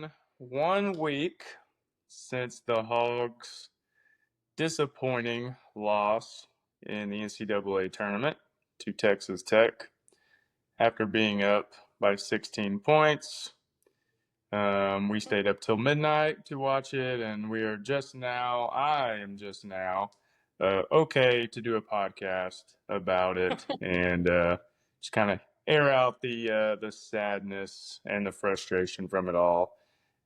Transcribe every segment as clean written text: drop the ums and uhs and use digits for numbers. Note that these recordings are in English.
been 1 week since the Hogs' disappointing loss in the NCAA tournament to Texas Tech after being up by 16 points. We stayed up till midnight to watch it, and I am just now, okay to do a podcast about it and just kind of air out the sadness and the frustration from it all.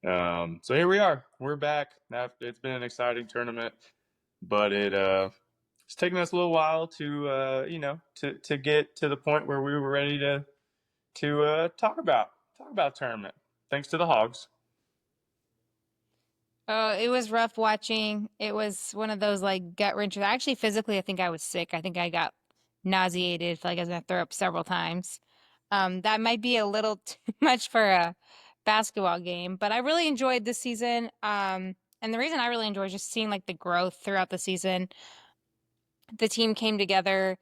So here we are. We're back. It's been an exciting tournament, but it's taken us a little while to get to the point where we were ready to talk about tournament. Thanks to the Hogs. Oh, it was rough watching. It was one of those like gut wrenchers. Actually, physically, I think I was sick. I think I got nauseated. Felt like I was gonna throw up several times. That might be a little too much for a basketball game, but I really enjoyed this season. And the reason I really enjoyed is just seeing like the growth throughout the season. The team came together.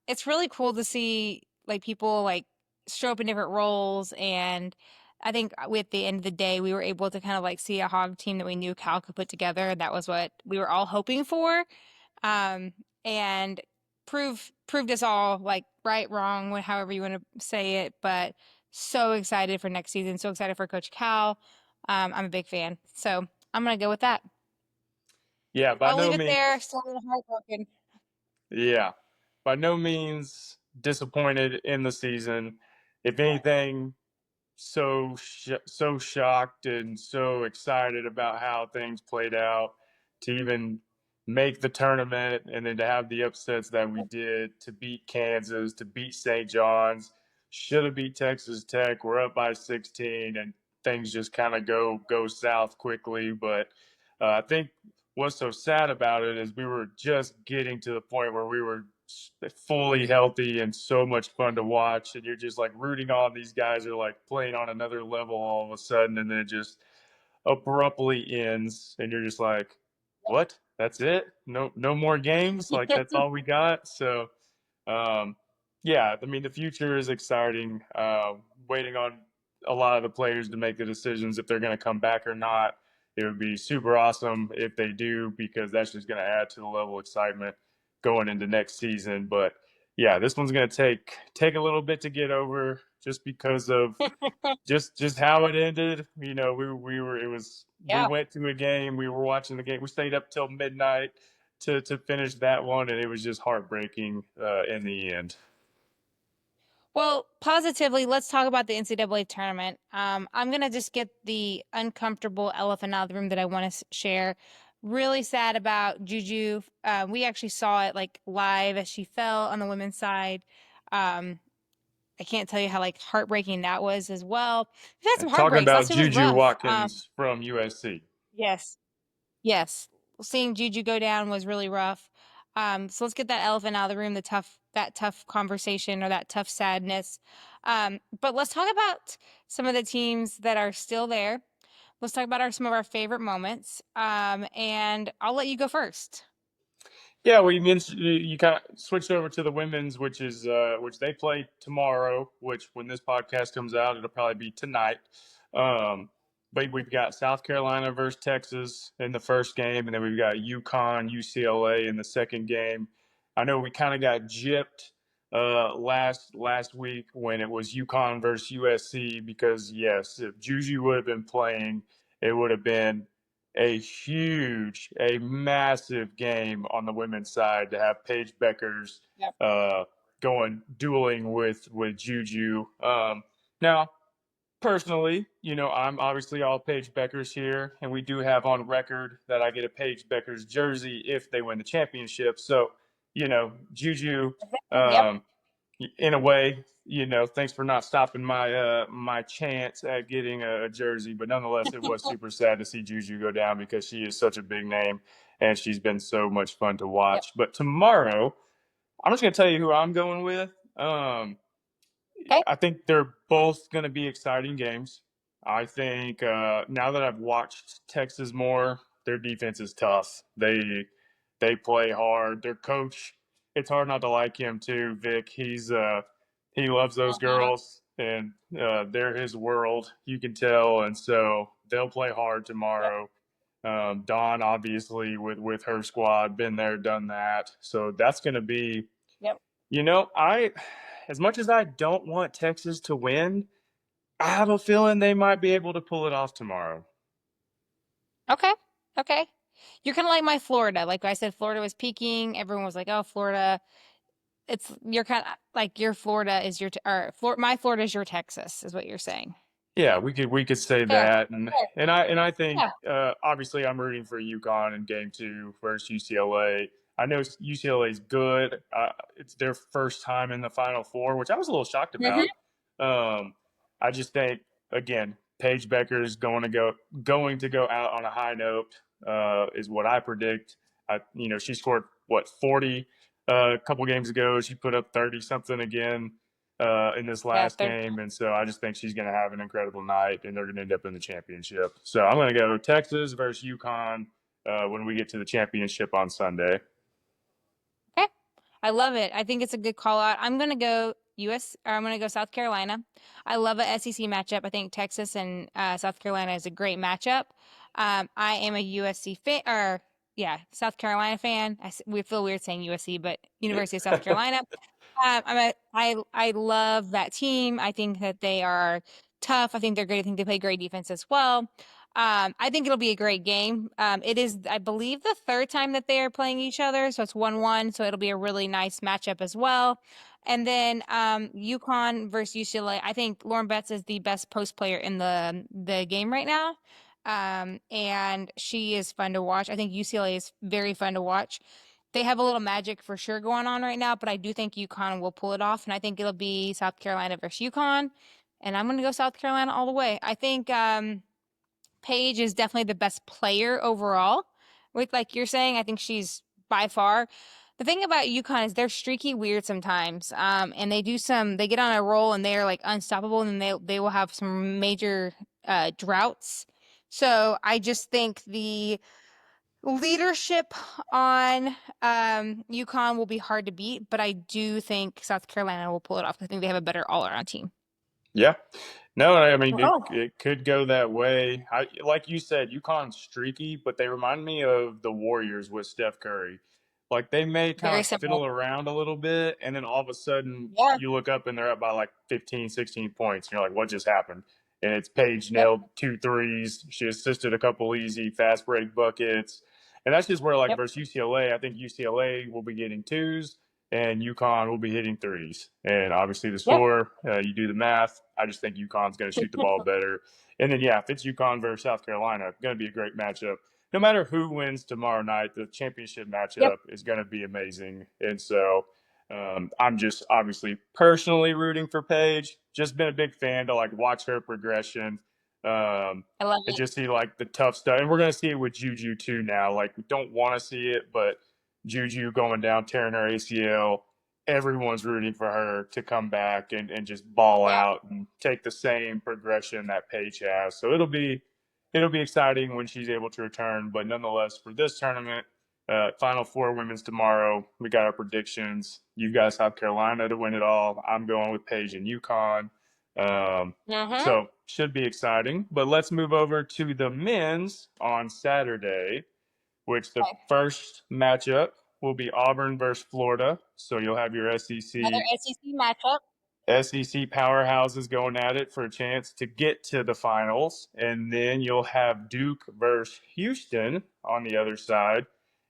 It's really cool to see like people like show up in different roles, and I think at the end of the day we were able to kind of like see a hog team that we knew Cal could put together. That was what we were all hoping for. um, and proved us all like right, wrong, however you want to say it. But so excited for next season. So excited for Coach Cal. I'm a big fan, so I'm gonna go with that. Yeah, by I'll no leave it means. there. Still a little heartbroken. Yeah, by no means disappointed in the season. If anything, so shocked and so excited about how things played out to even make the tournament, and then to have the upsets that we did, to beat Kansas, to beat St. John's, should have beat Texas Tech. We're up by 16, and things just kind of go south quickly. But I think what's so sad about it is we were just getting to the point where we were fully healthy and so much fun to watch, and you're just like rooting on these guys are like playing on another level all of a sudden, and then it just abruptly ends, and you're just like, what, that's it? No more games? Like, that's all we got? So um yeah, I mean, the future is exciting. Waiting on a lot of the players to make the decisions if they're going to come back or not. It would be super awesome if they do, because that's just going to add to the level of excitement going into next season. But yeah, this one's going to take a little bit to get over, just because of just how it ended. We Yeah. went to a game, we were watching the game, we stayed up till midnight to finish that one, and it was just heartbreaking in the end. Well, positively, let's talk about the NCAA tournament. I'm gonna just get the uncomfortable elephant out of the room that I want to share. Really sad about Juju. We actually saw it like live as she fell on the women's side. Um, I can't tell you how like heartbreaking that was as well. We've had some Talking heartbreaks. about Last year was Juju rough. Watkins from USC. Yes. Yes. Seeing Juju go down was really rough. So let's get that elephant out of the room, that tough conversation or that tough sadness. But let's talk about some of the teams that are still there. Let's talk about some of our favorite moments. And I'll let you go first. Yeah, well, you kind of switched over to the women's, which they play tomorrow. Which, when this podcast comes out, it'll probably be tonight. Um, but we've got South Carolina versus Texas in the first game, and then we've got UConn, UCLA in the second game. I know we kind of got gypped last week when it was UConn versus USC, because yes, if Juju would have been playing, it would have been a massive game on the women's side to have Paige Beckers Yep. uh, going dueling with Juju. Now, personally, I'm obviously all Paige Beckers here, and we do have on record that I get a Paige Beckers jersey if they win the championship. So, Juju, Yep. um, in a way, thanks for not stopping my chance at getting a jersey. But nonetheless, it was super sad to see Juju go down, because she is such a big name and she's been so much fun to Yep. watch. But tomorrow, I'm just gonna tell you who I'm going with. Okay. I think they're both gonna be exciting games. I think now that I've watched Texas more, their defense is tough. They play hard. Their coach, it's hard not to like him too, Vic. He loves those Uh-huh. girls. and they're his world. You can tell, and so they'll play hard Yep. tomorrow. Dawn, obviously, with her squad, been there, done that. So that's going to be, Yep. as much as I don't want Texas to win, I have a feeling they might be able to pull it off tomorrow. Okay. Okay. You're kind of like my Florida. Like I said, Florida was peaking. Everyone was like, "Oh, Florida." It's you're kind of like your Florida is your or my Florida is your Texas, is what you're saying. Yeah, we could say Fair. that, and Fair. and I think Yeah. obviously I'm rooting for UConn in Game Two versus UCLA. I know UCLA is good. It's their first time in the Final Four, which I was a little shocked Hmm. about. Um, I just think again, Paige Becker is going to go out on a high note, is what I predict. She scored what 40 a couple games ago. She put up 30 something again in this Yeah. last game, and so I just think she's going to have an incredible night, and they're going to end up in the championship. So I'm going to go Texas versus UConn when we get to the championship on Sunday. Okay. I love it. I think it's a good call out. I'm gonna go US or I'm gonna go South Carolina. I love a SEC matchup. I think Texas and South Carolina is a great matchup. I am a USC fan, or yeah, South Carolina fan. We feel weird saying USC, but University of South Carolina. I love that team. I think that they are tough. I think they're great. I think they play great defense as well. I think it'll be a great game. It is, I believe, the third time that they are playing each other, so it's 1-1. So it'll be a really nice matchup as well. And then UConn versus UCLA. I think Lauren Betts is the best post player in the game right now. And she is fun to watch. I think UCLA is very fun to watch. They have a little magic for sure going on right now, but I do think UConn will pull it off, and I think it'll be South Carolina versus UConn. And I'm going to go South Carolina all the way. I think Paige is definitely the best player overall. With like you're saying, I think she's by far. The thing about UConn is they're streaky weird sometimes. And they get on a roll and they're like unstoppable and they will have some major droughts. So I just think the leadership on UConn will be hard to beat, but I do think South Carolina will pull it off. I think they have a better all-around team. Yeah. No, I mean it, Oh, it could go that way. Like you said, UConn's streaky, but they remind me of the Warriors with Steph Curry. Like they may kind very of similar. fiddle around a little bit, and then all of a sudden Yeah. you look up and they're up by like 15, 16 points. And you're like, what just happened? And it's Paige Yep. nailed two threes. She assisted a couple easy fast break buckets. And that's just where like Yep. versus UCLA, I think UCLA will be getting twos and UConn will be hitting threes. And obviously, the Yep. score, you do the math. I just think UConn's going to shoot the ball better. And then, yeah, if it's UConn versus South Carolina, going to be a great matchup. No matter who wins tomorrow night, the championship Yep. matchup is going to be amazing. And so I'm just obviously personally rooting for Paige. Just been a big fan to like watch her progression. I love And it. just see like the tough stuff. And we're going to see it with Juju too now. Like, we don't want to see it, but Juju going down, tearing her ACL. Everyone's rooting for her to come back and just ball Yeah. out and take the same progression that Paige has. So it'll be exciting when she's able to return. But nonetheless, for this tournament, Final Four women's tomorrow. We got our predictions. You've got South Carolina to win it all. I'm going with Paige and UConn. Mm-hmm. So should be exciting. But let's move over to the men's on Saturday, which the Okay. first matchup will be Auburn versus Florida. So you'll have your Another SEC matchup. SEC powerhouses going at it for a chance to get to the finals. And then you'll have Duke versus Houston on the other side.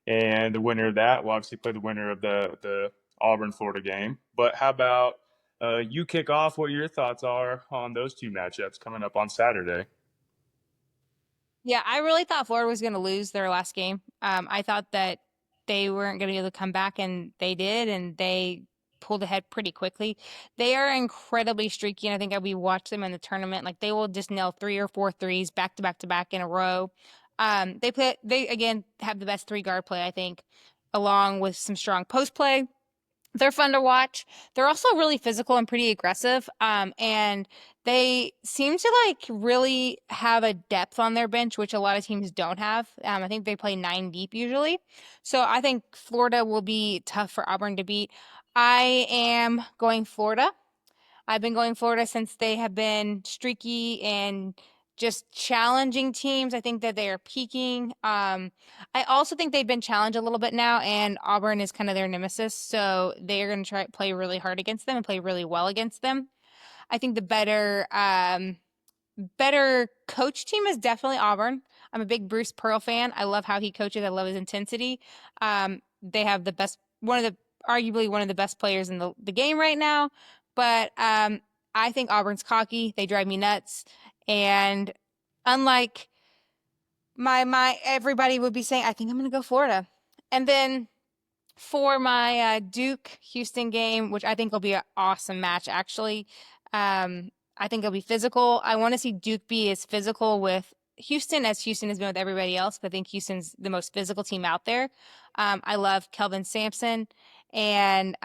And the winner of that will obviously play the winner of the Auburn Florida game. But how about you kick off what your thoughts are on those two matchups coming up on Saturday? Yeah, I really thought Florida was going to lose their last game. I thought that they weren't going to be able to come back, and they did, and they pulled ahead pretty quickly. They are incredibly streaky, and I think we watched them in the tournament. Like they will just nail 3 or 4 threes back to back to back in a row. They again have the best 3 guard play, I think, along with some strong post play. They're fun to watch. They're also really physical and pretty aggressive. And they seem to like really have a depth on their bench, which a lot of teams don't have. I think they play 9 deep usually. So I think Florida will be tough for Auburn to beat. I am going Florida. I've been going Florida since they have been streaky and just challenging teams. I think that they are peaking. I also think they've been challenged a little bit now, and Auburn is kind of their nemesis, so they are going to try play really hard against them and play really well against them. I think the better coach team is definitely Auburn. I'm a big Bruce Pearl fan. I love how he coaches. I love his intensity. They have arguably one of the best players in the game right now. But I think Auburn's cocky. They drive me nuts. And unlike my everybody would be saying, I think I'm going to go Florida. And then for my Duke Houston game, which I think will be an awesome match, actually. I think it'll be physical. I want to see Duke be as physical with Houston as Houston has been with everybody else. I think Houston's the most physical team out there. I love Kelvin Sampson. And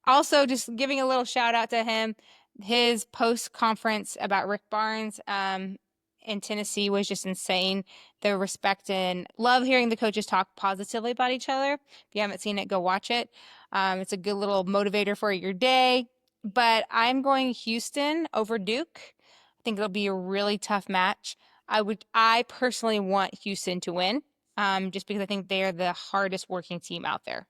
also, just giving a little shout out to him. His post conference about Rick Barnes in Tennessee was just insane. The respect and love hearing the coaches talk positively about each other. If you haven't seen it, go watch it. It's a good little motivator for your day. But I'm going Houston over Duke. I think it'll be a really tough match. I personally want Houston to win, just because I think they are the hardest working team out there.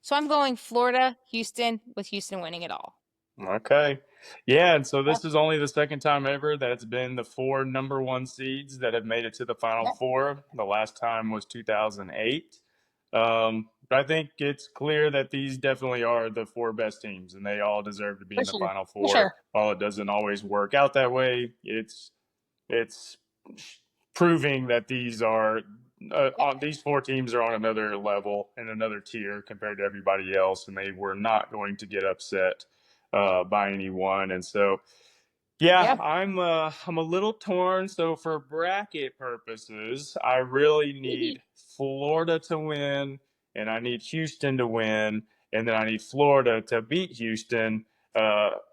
So I'm going Florida, Houston, with Houston winning it all. Okay. Yeah, and so this is only the second time ever that it's been the four number one seeds that have made it to the Final Yep, Four. The last time was 2008. But I think it's clear that these definitely are the four best teams, and they all deserve to be for in the sure. Final For Four. sure. While it doesn't always work out that way, it's proving that Yep, these four teams are on another level and another tier compared to everybody else, and they were not going to get upset by anyone. And so, yeah, yep. I'm a little torn. So for bracket purposes, I really need Florida to win, and I need Houston to win, and then I need Florida to beat Houston.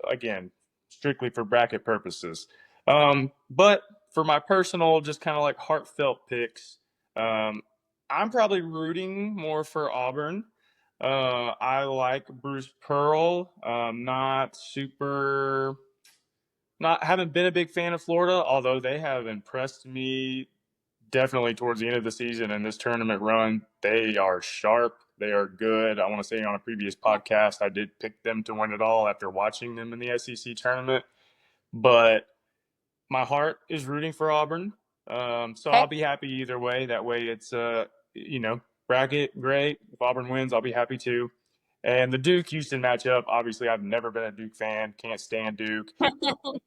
Again, strictly for bracket purposes. But for my personal, just kind of like heartfelt picks, um, I'm probably rooting more for Auburn. I like Bruce Pearl. Not super, not haven't been a big fan of Florida, although they have impressed me definitely towards the end of the season and this tournament run. They are sharp. They are good. I want to say on a previous podcast, I did pick them to win it all after watching them in the SEC tournament. But my heart is rooting for Auburn. So I'll Okay. be happy either way. That way it's you know, bracket great. If Auburn wins, I'll be happy too. And the Duke Houston matchup, obviously I've never been a Duke fan, can't stand Duke.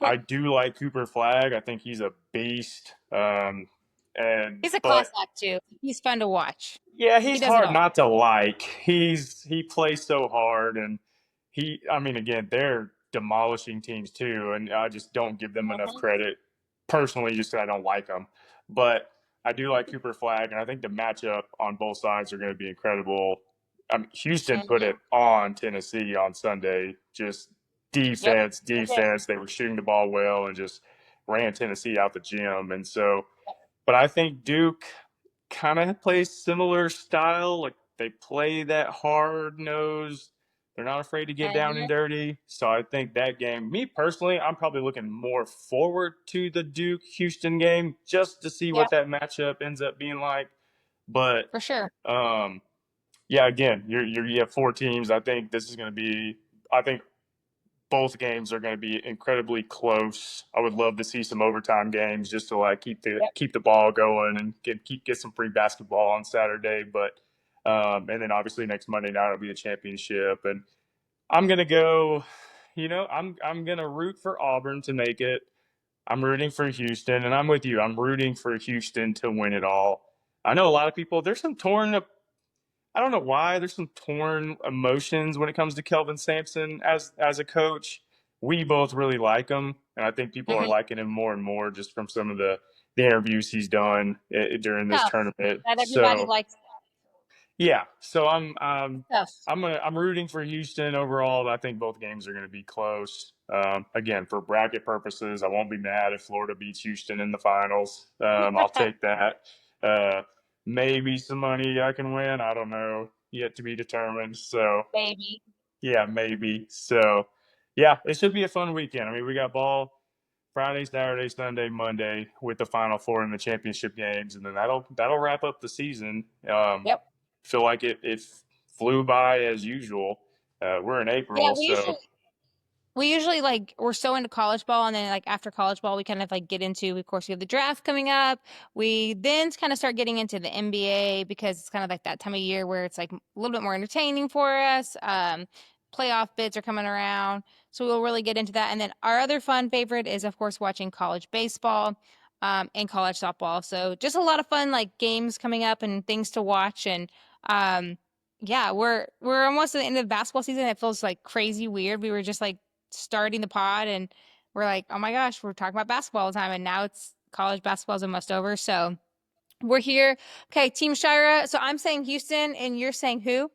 I do like Cooper Flag. I think he's a beast. And He's a class but act too. He's fun to watch. yeah, He he's does it hard all. not to like. He plays so hard, and I mean, again, they're demolishing teams too, and I just don't give them enough Mhm, credit personally, just because I don't like them. But I do like Cooper Flag, and I think the matchup on both sides are going to be incredible. Houston put mhm. it on Tennessee on Sunday. Just Yep. defense, They did. defense. They were shooting the ball well and just ran Tennessee out the gym. And so, but I think Duke kind of plays similar style. Like they play that hard nosed. They're not afraid to get down and Mhm. dirty. So I think that game, me personally, I'm probably looking more forward to the Duke Houston game just to see what Yep, that matchup ends up being like. But for sure. um, yeah, again, you have four teams. I think this is going to be. I think both games are going to be incredibly close. I would love to see some overtime games just to like Yep. keep the ball going and get some free basketball on Saturday. But and then obviously next Monday night will be the championship, and I'm gonna go. I'm gonna root for Auburn to make it. I'm rooting for Houston, and I'm with you. I'm rooting for Houston to win it all. I know a lot of people. There's some torn. I don't know why. There's some torn emotions when it comes to Kelvin Sampson as a coach. We both really like him, and I think people are Mhm. liking him more and more just from some of the interviews he's done during this Tough. tournament. Not everybody So likes yeah, so tough. I'm rooting for Houston overall. I think both games are going to be close. Again, for bracket purposes, I won't be mad if Florida beats Houston in the finals. I'll take that. Uh, Maybe some money I can win. I don't know. Yet to be determined. So Baby. yeah, maybe. So Yeah, it should be a fun weekend. I mean, we got ball Friday, Saturday, Sunday, Monday with the Final Four and the championship games, and then that'll wrap up the season. Yep. Feel like it flew by as usual. We're in Yeah, April, we so usually like we're so into college ball, and then like after college ball we kind of like get into, of course, we have the draft coming up. We then kind of start getting into the NBA because it's kind of like that time of year where it's like a little bit more entertaining for us. Playoff bids are coming around, so we'll really get into that. And then our other fun favorite is of course watching college baseball and college softball. So just a lot of fun like games coming up and things to watch. And um yeah, we're almost at the end of basketball season. It feels like crazy weird. We were just like starting the pod and we're like, oh my gosh, we're talking about basketball all the time. And now it's college basketball is almost over. So we're here. Okay, Team Shira. So I'm saying Houston and you're saying who?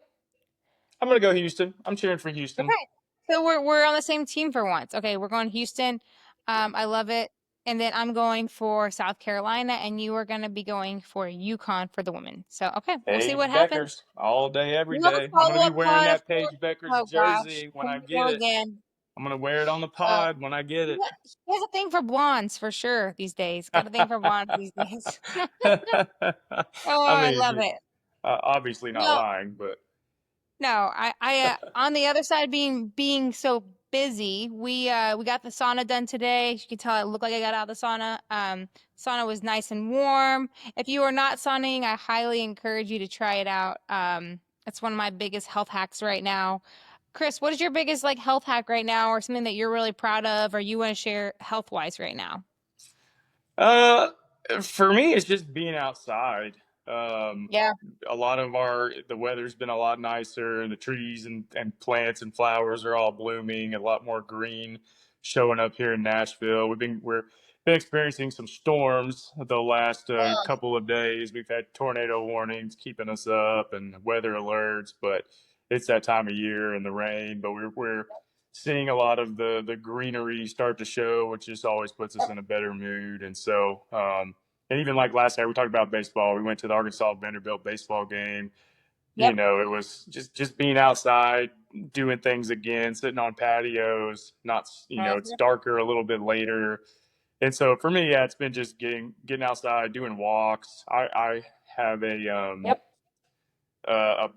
I'm gonna go Houston. I'm cheering for Houston. Okay. So we're on the same team for once. Okay, we're going Houston. I love it. And then I'm going for South Carolina, and you are going to be going for UConn for the women. So okay, we'll see Paige what happens. Beckers all day, every We'll have day. a I'm gonna be follow-up wearing pod, of that course. Paige Beckers Oh gosh, jersey when here I we get go it. again. I'm gonna wear it on the Uh, pod when I get it. he has a thing for blondes for sure these days. Got a thing for blondes these days. Oh, I I mean, love it. obviously not No, lying, but no, on the other side being so busy, we got the sauna done today. You can tell it looked like I got out of the sauna. Sauna was nice and warm. If you are not sauning, I highly encourage you to try it out. It's one of my biggest health hacks right now. Chris, what is your biggest like health hack right now, or something that you're really proud of, or you want to share health wise right now? uh, for me, it's just being outside. Um, Yeah. a lot of the weather's been a lot nicer, and the trees and plants and flowers are all blooming, a lot more green showing up here in Nashville. We're been experiencing some storms the last couple of days. We've had tornado warnings keeping us up and weather alerts, but it's that time of year and the rain. But we're seeing a lot of the greenery start to show, which just always puts us in a better mood. And so, and even like last night, we talked about baseball. We went to the Arkansas Vanderbilt baseball game. You Yep. know, it was just being outside, doing things again, sitting on patios. Not it's Mhm. darker a little bit later, and so for me, yeah, it's been just getting outside, doing walks. I have Yep. a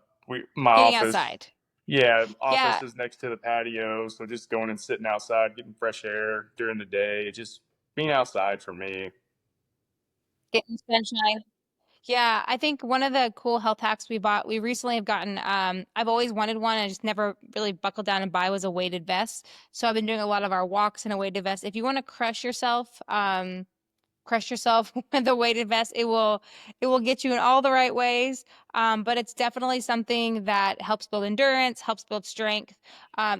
my Getting office. outside. Yeah, office Yeah. is next to the patio, so just going and sitting outside, getting fresh air during the day, just being outside for me. Getting sunshine. Yeah, I think one of the cool health hacks we recently have gotten, I've always wanted one, I just never really buckled down and buy was a weighted vest. So I've been doing a lot of our walks in a weighted vest. If you want to crush yourself with a weighted vest. It will get you in all the right ways. But it's definitely something that helps build endurance, helps build strength.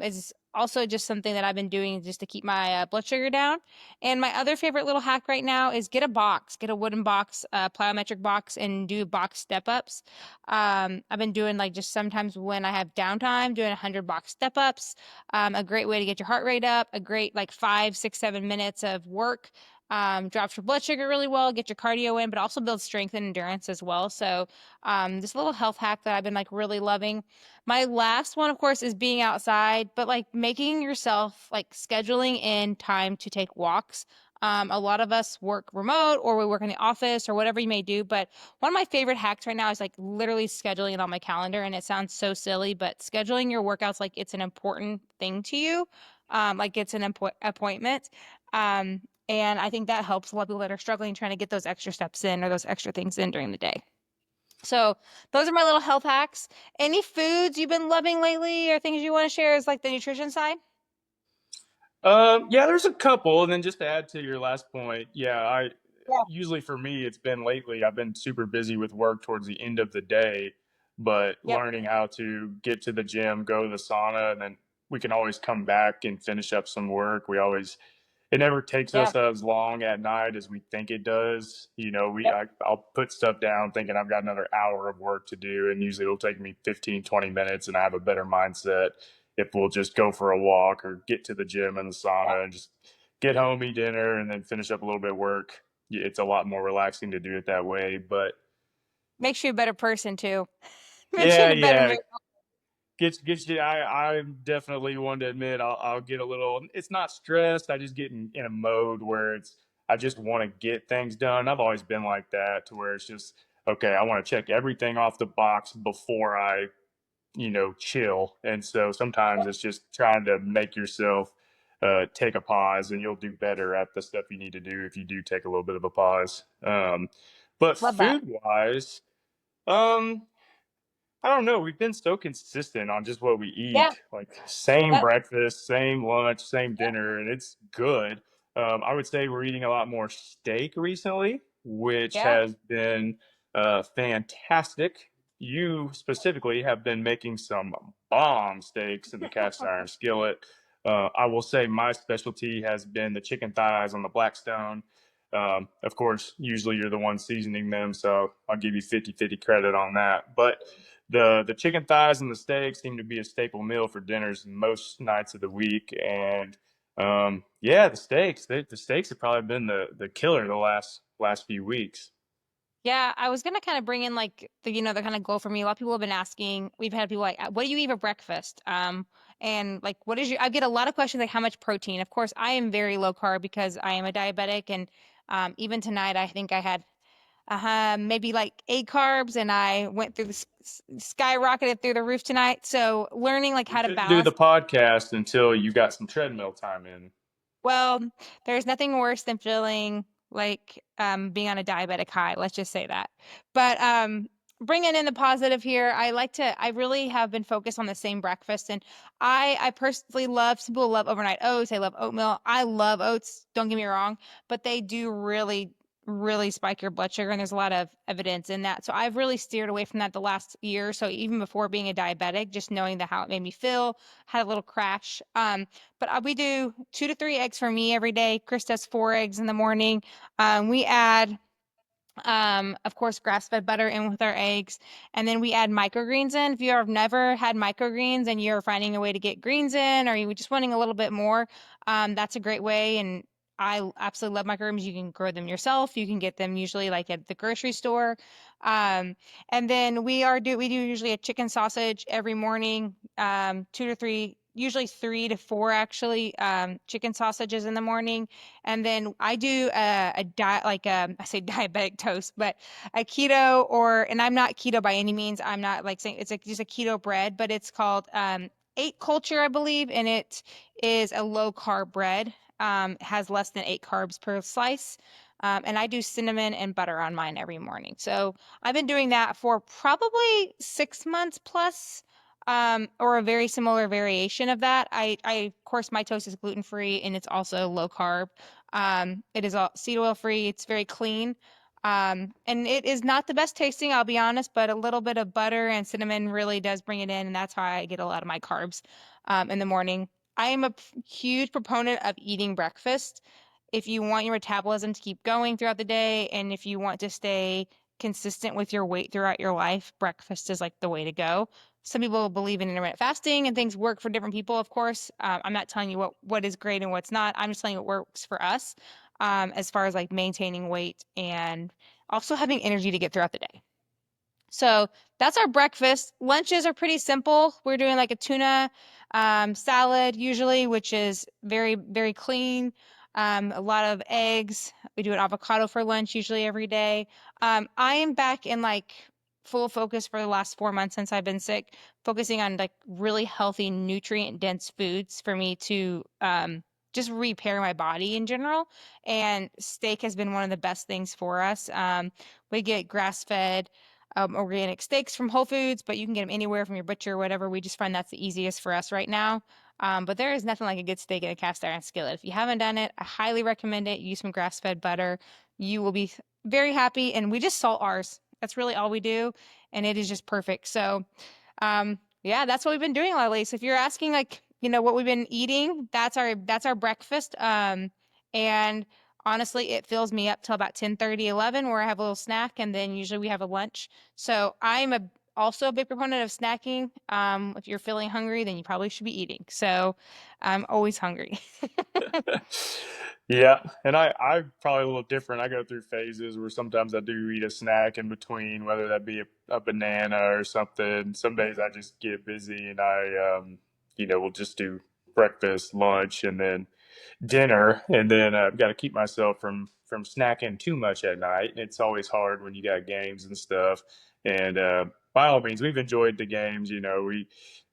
Is also just something that I've been doing just to keep my blood sugar down. And my other favorite little hack right now is get a wooden box, plyometric box, and do box step ups. I've been doing like just sometimes when I have downtime, doing 100 box step ups. A great way to get your heart rate up. A great like 5, 6, 7 minutes of work, drops your blood sugar really well, get your cardio in, but also builds strength and endurance as well. So, this little health hack that I've been like really loving. My last one, of course, is being outside, but like making yourself like scheduling in time to take walks. A lot of us work remote or we work in the office or whatever you may do. But one of my favorite hacks right now is like literally scheduling it on my calendar. And it sounds so silly, but scheduling your workouts like it's an important thing to you, like it's an appointment. Um, and I think that helps a lot of people that are struggling trying to get those extra steps in or those extra things in during the day. So those are my little health hacks. Any foods you've been loving lately or things you want to share is like the nutrition side? Yeah, there's a couple, and then just to add to your last point, yeah, I Yeah. usually for me it's been lately I've been super busy with work towards the end of the day, but Yep. learning how to get to the gym, go to the sauna, and then we can always come back and finish up some work. We always it never takes Yeah. us as long at night as we think it does. You know, Yep. I'll put stuff down thinking I've got another hour of work to do, and usually it'll take me 15, 20 minutes, and I have a better mindset if we'll just go for a walk or get to the gym and the Yeah. sauna and just get home, eat dinner, and then finish up a little bit of work. It's a lot more relaxing to do it that way. But Makes you a better person too. Makes you yeah, in a better yeah, mood. gets you. I'm definitely one to admit I'll get a little. It's not stressed. I just get in a mode where it's I just want to get things done. I've always been like that, to where it's just okay. I want to check everything off the box before I chill. And so sometimes it's just trying to make yourself take a pause, and you'll do better at the stuff you need to do if you do take a little bit of a pause. But Love that. food wise, um, I don't know. We've been so consistent on just what we Yeah. eat. Like same Yep. breakfast, same lunch, same dinner, and it's good. I would say we're eating a lot more steak recently, which Yeah. has been fantastic. You specifically have been making some bomb steaks in the cast iron skillet. I will say my specialty has been the chicken thighs on the Blackstone. Of course, usually you're the one seasoning them, so I'll give you 50-50 credit on that. But the chicken thighs and the steak seem to be a staple meal for dinners most nights of the week. And yeah, the steaks have probably been the killer the last few weeks. Yeah, I was gonna kind of bring in like the kind of goal for me. A lot of people have been asking. We've had people like, "What do you eat for breakfast?" And like, what is your? I get a lot of questions like, "How much protein?" Of course, I am very low carb because I am a diabetic, and even tonight, I think I had maybe like 8 carbs, and I went through skyrocketed through the roof tonight. So learning like We how to couldn't do balance. the podcast until you got some treadmill time in. Well, there's nothing worse than feeling like being on a diabetic high. Let's just say that. But bringing in the positive here, I really have been focused on the same breakfast. And I personally love, some people love overnight oats. I love oatmeal. I love oats. Don't get me wrong, but they do really spike your blood sugar. And there's a lot of evidence in that. So I've really steered away from that the last year. So even before being a diabetic, just knowing how it made me feel, had a little crash. But we do 2 to 3 eggs for me every day. Chris does 4 eggs in the morning. We add, of course, grass-fed butter in with our eggs, and then we add microgreens in. If you have never had microgreens and you're finding a way to get greens in, or you're just wanting a little bit more, that's a great way. And I absolutely love microgreens. You can grow them yourself. You can get them usually like at the grocery store. Um, and then we do usually a chicken sausage every morning, 2 to 3, usually 3 to 4 actually, chicken sausages in the morning. And then I do a diet, like I say diabetic toast, but a keto and I'm not keto by any means. I'm not like saying it's like just a keto bread, but it's called 8 Culture, I believe, and it is a low carb bread. It has less than 8 carbs per slice. And I do cinnamon and butter on mine every morning. So I've been doing that for probably 6 months plus, or a very similar variation of that. Of course, my toast is gluten free and it's also low carb. It is all seed oil free. It's very clean. And it is not the best tasting, I'll be honest, but a little bit of butter and cinnamon really does bring it in, and that's how I get a lot of my carbs, in the morning. I am a huge proponent of eating breakfast. If you want your metabolism to keep going throughout the day, and if you want to stay consistent with your weight throughout your life, breakfast is like the way to go. Some people believe in intermittent fasting and things work for different people, of course. I'm not telling you what is great and what's not. I'm just telling you what works for us, as far as like maintaining weight and also having energy to get throughout the day. So that's our breakfast. Lunches are pretty simple. We're doing like a tuna salad usually, which is very clean. A lot of eggs. We do an avocado for lunch usually every day. I am back in like full focus for the last 4 months since I've been sick, focusing on like really healthy, nutrient dense foods for me to just repair my body in general. And steak has been one of the best things for us. We get grass fed organic steaks from Whole Foods, but you can get them anywhere from your butcher or whatever. We just find that's the easiest for us right now. But there is nothing like a good steak in a cast iron skillet. If you haven't done it, I highly recommend it. Use some grass-fed butter. You will be very happy. And we just salt ours. That's really all we do, and it is just perfect. So, yeah, that's what we've been doing lately. So if you're asking like, what we've been eating, that's our breakfast. And honestly, it fills me up till about 10:30, 11, where I have a little snack, and then usually we have a lunch. So I'm also a big proponent of snacking. If you're feeling hungry, then you probably should be eating. So I'm always hungry. Yeah, and I probably a little different. I go through phases where sometimes I do eat a snack in between, whether that be a banana or something. Some days I just get busy and will just do breakfast, lunch, and then dinner, and then I've got to keep myself from snacking too much at night. And it's always hard when you got games and stuff. And by all means, we've enjoyed the games.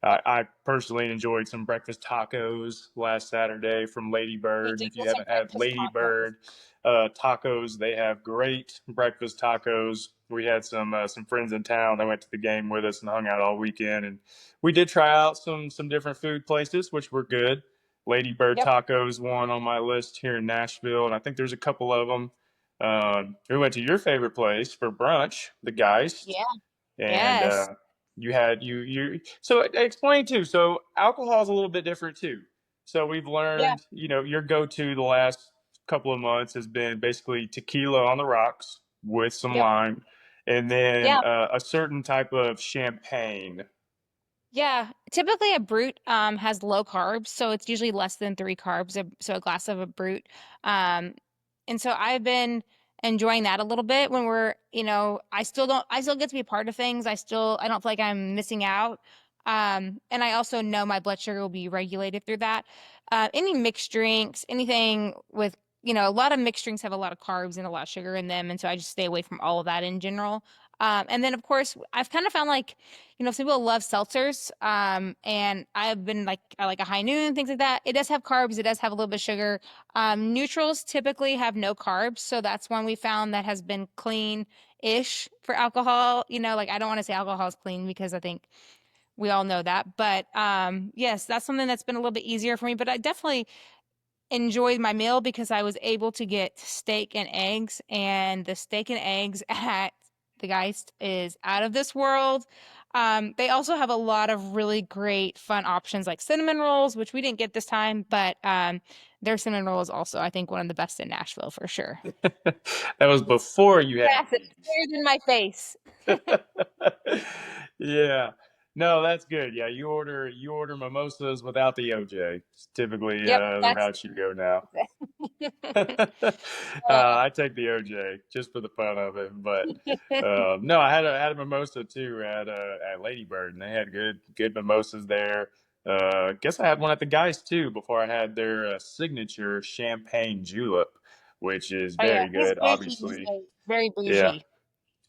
I personally enjoyed some breakfast tacos last Saturday from Lady We Bird. did If you get some haven't had breakfast Lady tacos. Bird tacos, they have great breakfast tacos. We had some friends in town that went to the game with us and hung out all weekend, and we did try out some different food places, which were good. Lady Bird Yep. Tacos one on my list here in Nashville, and I think there's a couple of them. We went to your favorite place for brunch, the Geist, Yeah. and Yes. you had you. So explain too. So alcohol is a little bit different too. So we've Yeah. learned, your go-to the last couple of months has been basically tequila on the rocks with some Yep. lime, and then Yeah. a certain type of champagne. Yeah, typically a brute has low carbs, so it's usually less than three carbs. So a glass of a brute, um, and so I've been enjoying that a little bit. When I still get to be a part of things. I don't feel like I'm missing out. And I also know my blood sugar will be regulated through that. Any mixed drinks, anything with a lot of mixed drinks have a lot of carbs and a lot of sugar in them, and so I just stay away from all of that in general. And then of course I've kind of found like some people love seltzers. And I've been like, I like a high noon, things like that. It does have carbs, it does have a little bit of sugar. Neutrals typically have no carbs, so that's one we found that has been clean-ish for alcohol. Like I don't want to say alcohol is clean because I think we all know that. But yes, that's something that's been a little bit easier for me. But I definitely enjoyed my meal because I was able to get steak and eggs, and the steak and eggs at the Geist is out of this world. They also have a lot of really great fun options like cinnamon rolls, which we didn't get this time, but their cinnamon roll is also, I think, one of the best in Nashville for sure. That was before you had Massive, bigger than my face. these. Yeah. No, that's good. Yeah, you order mimosas without the OJ. It's typically Yep, the that's route you go now. uh, I take the OJ just for the fun of it, but no, I had a mimosa too at Lady Bird, and they had good mimosas there. Guess I had one at the Geist too before I had their signature champagne julep, which is oh yeah, very he's good. very Obviously, cheesy, very yeah. bougie.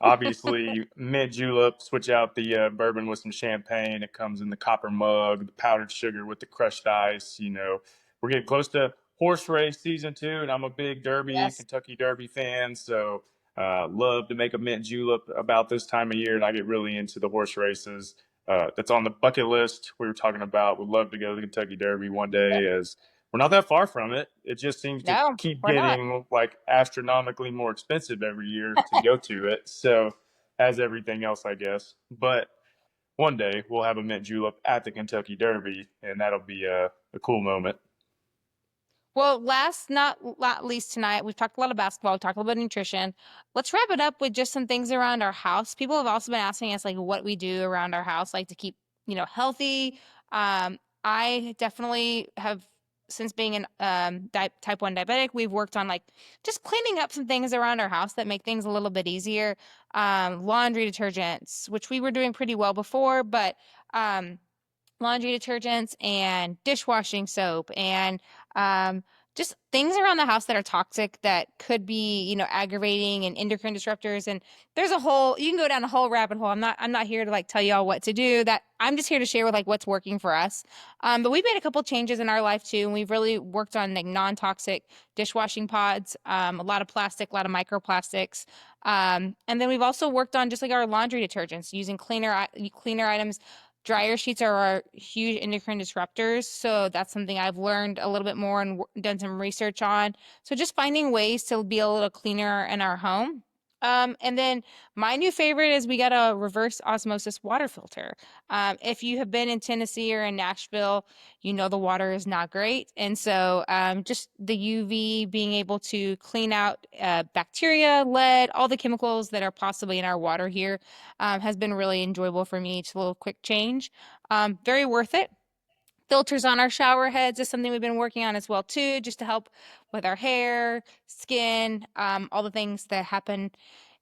Obviously, mint julep, switch out the bourbon with some champagne. It comes in the copper mug, the powdered sugar with the crushed ice. We're getting close to horse race season 2, and I'm a big Yes. Kentucky Derby fan. So, love to make a mint julep about this time of year, and I get really into the horse races. That's on the bucket list we were talking about. Would love to go to the Kentucky Derby one Yep. day, as we're not that far from it. It just seems to No, keep we're not. getting like astronomically more expensive every year to go to it. So, as everything else, I guess. But one day we'll have a mint julep at the Kentucky Derby, and that'll be a cool moment. Well, last not least tonight, we've talked a lot of basketball, we talked a little bit of nutrition. Let's wrap it up with just some things around our house. People have also been asking us like what we do around our house, like to keep, healthy. I definitely have since being an type 1 diabetic, we've worked on like just cleaning up some things around our house that make things a little bit easier. Laundry detergents, which we were doing pretty well before, but um laundry detergents and dishwashing soap and um, just things around the house that are toxic that could be, aggravating and endocrine disruptors. And you can go down a whole rabbit hole. I'm not here to like tell y'all what to do. That I'm just here to share with like what's working for us. But we've made a couple changes in our life too, and we've really worked on like non-toxic dishwashing pods, a lot of plastic, a lot of microplastics. And then we've also worked on just like our laundry detergents using cleaner items. Dryer sheets are our huge endocrine disruptors, so that's something I've learned a little bit more and done some research on. So just finding ways to be a little cleaner in our home. And then my new favorite is we got a reverse osmosis water filter. If you have been in Tennessee or in Nashville, you know the water is not great. And so just the UV being able to clean out bacteria, lead, all the chemicals that are possibly in our water here has been really enjoyable for me. It's a little quick change. Very worth it. Filters on our shower heads is something we've been working on as well too, just to help with our hair, skin, all the things that happen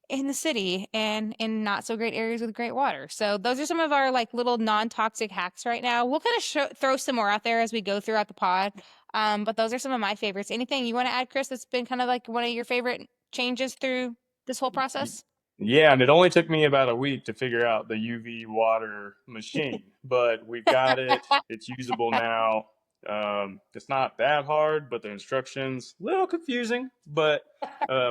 in the city and in not so great areas with great water. So those are some of our like little non-toxic hacks right now. We'll kind of throw some more out there as we go throughout the pod. But those are some of my favorites. Anything you want to add, Chris, that's been kind of like one of your favorite changes through this whole process? Yeah, and it only took me about a week to figure out the UV water machine, but we've got it. It's usable now. It's not that hard, but the instructions a little confusing, but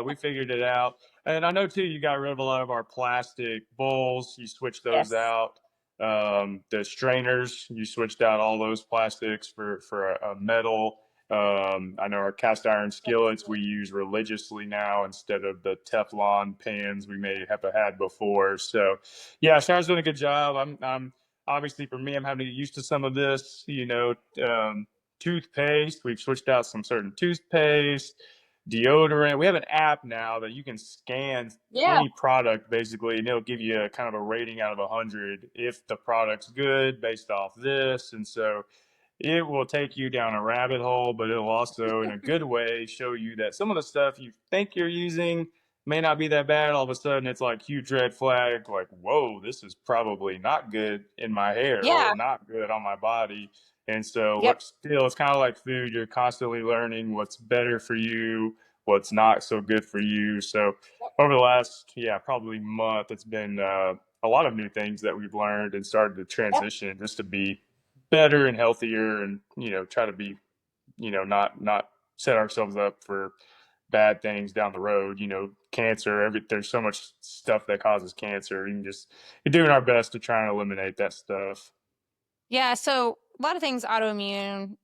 we figured it out. And I know too, you got rid of a lot of our plastic bowls. You switched those Yes. out. The strainers, you switched out all those plastics for a metal. I know our cast iron skillets we use religiously now instead of the Teflon pans we may have had before. So, yeah, Sharon's doing a good job. I'm obviously for me, I'm having to get used to some of this. Toothpaste. We've switched out some certain toothpaste, deodorant. We have an app now that you can scan Yeah. any product basically, and it'll give you a kind of a rating out of 100 if the product's good based off this. And so it will take you down a rabbit hole, but it'll also, in a good way, show you that some of the stuff you think you're using may not be that bad. All of a sudden, it's like huge red flag, like, whoa, this is probably not good in my hair or Yeah. not good on my body. And so, Yep. what still, it's kind of like food. You're constantly learning what's better for you, what's not so good for you. So, over the last, yeah, probably month, it's been a lot of new things that we've learned and started to Yep. transition just to be better and healthier and try to be not set ourselves up for bad things down the road, cancer, there's so much stuff that causes cancer. You're doing our best to try and eliminate that stuff. Yeah. So a lot of things autoimmune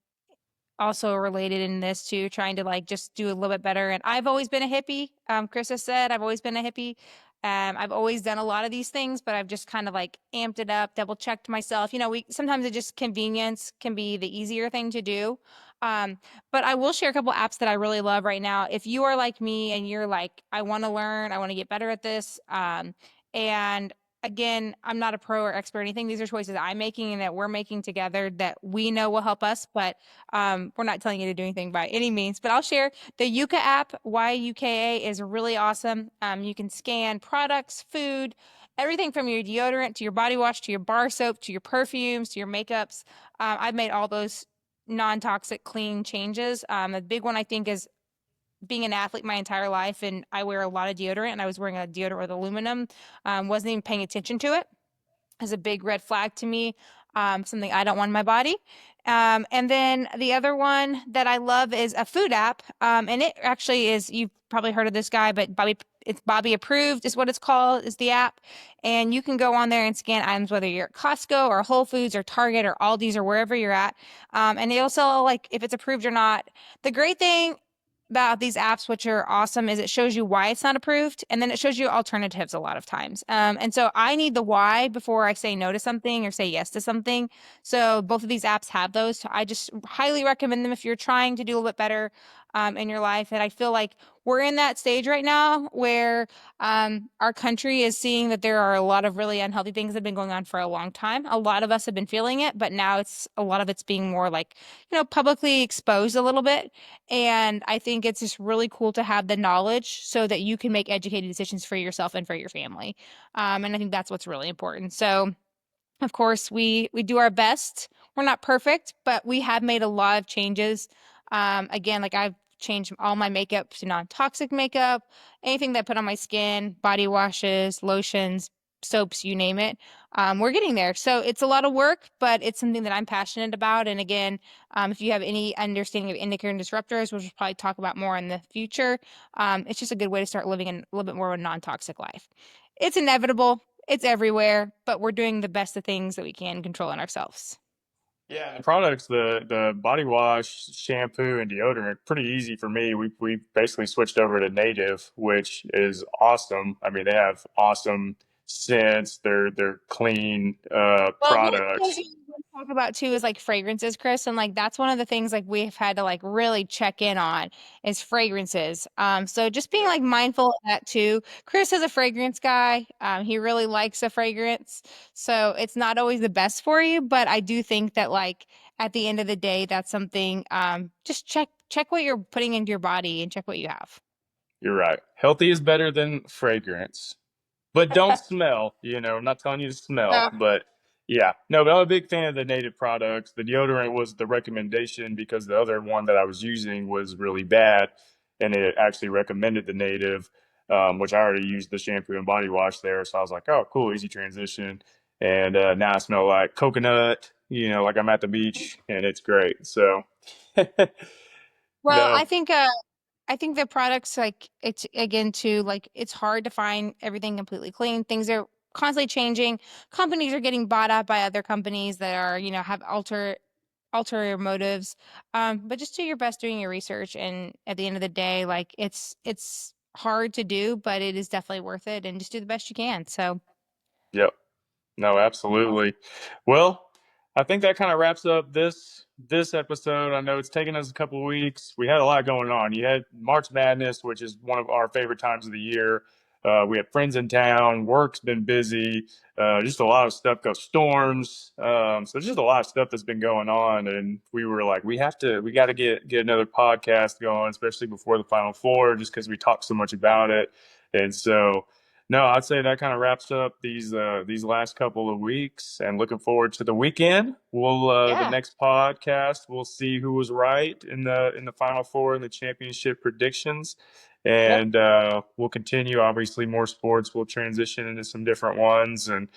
also related in this too, trying to like just do a little bit better. And I've always been a hippie. Chris has said I've always been a hippie. I've always done a lot of these things, but I've just kind of like amped it up, double checked myself. We sometimes it just convenience can be the easier thing to do. Um, but I will share a couple apps that I really love right now. If you are like me and you're like, I want to learn, I want to get better at this, and again, I'm not a pro or expert or anything. These are choices I'm making and that we're making together that we know will help us, but we're not telling you to do anything by any means. But I'll share the Yuka app. YUKA is really awesome. You can scan products, food, everything from your deodorant to your body wash to your bar soap to your perfumes to your makeups. I've made all those non-toxic clean changes. The big one I think is being an athlete my entire life, and I wear a lot of deodorant, and I was wearing a deodorant with aluminum, wasn't even paying attention to it. As a big red flag to me, something I don't want in my body. And then the other one that I love is a food app, and it actually is. You've probably heard of this guy, but it's Bobby Approved is what it's called, is the app, and you can go on there and scan items whether you're at Costco or Whole Foods or Target or Aldi's or wherever you're at, and it'll sell like if it's approved or not. The great thing about these apps, which are awesome, is it shows you why it's not approved, and then it shows you alternatives a lot of times. And so I need the why before I say no to something or say yes to something. So both of these apps have those. So I just highly recommend them if you're trying to do a little bit better in your life. And I feel like we're in that stage right now where our country is seeing that there are a lot of really unhealthy things that have been going on for a long time. A lot of us have been feeling it, but now it's a lot of it's being more like, publicly exposed a little bit. And I think it's just really cool to have the knowledge so that you can make educated decisions for yourself and for your family. And I think that's what's really important. So, of course, we do our best. We're not perfect, but we have made a lot of changes. Again, like I've changed all my makeup to non-toxic makeup, anything that I put on my skin, body washes, lotions, soaps, you name it. We're getting there. So it's a lot of work, but it's something that I'm passionate about. And again, if you have any understanding of endocrine disruptors, which we'll probably talk about more in the future, it's just a good way to start living a little bit more of a non-toxic life. It's inevitable. It's everywhere, but we're doing the best of things that we can control in ourselves. Yeah, the products, the body wash, shampoo, and deodorant, pretty easy for me. We basically switched over to Native, which is awesome. I mean, they have awesome scents. They're clean Well, one of the things products. we want to talk about too is like fragrances, Chris, and like that's one of the things like we've had to like really check in on is fragrances. So just being like mindful of that too. Chris is a fragrance guy. He really likes a fragrance, so it's not always the best for you, but I do think that like at the end of the day, that's something. Just check what you're putting into your body and check what you have. You're right. Healthy is better than fragrance. But don't smell. I'm not telling you to smell, No. but yeah, no. But I'm a big fan of the native products. The deodorant was the recommendation because the other one that I was using was really bad, and it actually recommended the native, which I already used the shampoo and body wash there. So I was like, oh, cool, easy transition. And now I smell like coconut. Like I'm at the beach, and it's great. So Well, no, I think the products like it's again too like it's hard to find everything completely clean. Things are constantly changing. Companies are getting bought out by other companies that are, have ulterior motives. But just do your best doing your research and at the end of the day, like it's hard to do, but it is definitely worth it and just do the best you can. So yep. No, absolutely. Well, I think that kind of wraps up this episode. I know it's taken us a couple of weeks. We had a lot going on. You had March Madness, which is one of our favorite times of the year. We have friends in town. Work's been busy. Just a lot of stuff goes storms. So there's just a lot of stuff that's been going on, and we were like, we got to get another podcast going, especially before the Final Four, just because we talked so much about it. And so. No, I'd say that kind of wraps up these last couple of weeks, and looking forward to the weekend. We'll the yeah. next podcast. We'll see who was right in the Final Four and the championship predictions, Yep. and we'll continue. Obviously, more sports. We'll transition into some different ones, and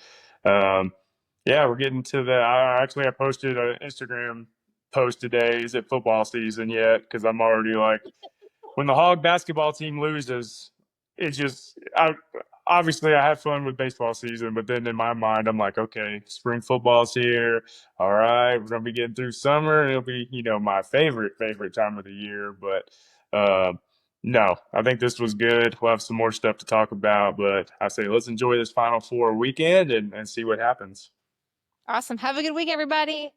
um, yeah, we're getting to the. I posted an Instagram post today. Is it football season yet? Because I'm already like when the Hog basketball team loses, it's just obviously I have fun with baseball season, but then in my mind I'm like, okay, spring football's here. All right, we're gonna be getting through summer, and it'll be my favorite time of the year. But no, I think this was good. We'll have some more stuff to talk about, but I say let's enjoy this Final Four weekend and see what happens. Awesome. Have a good week, everybody.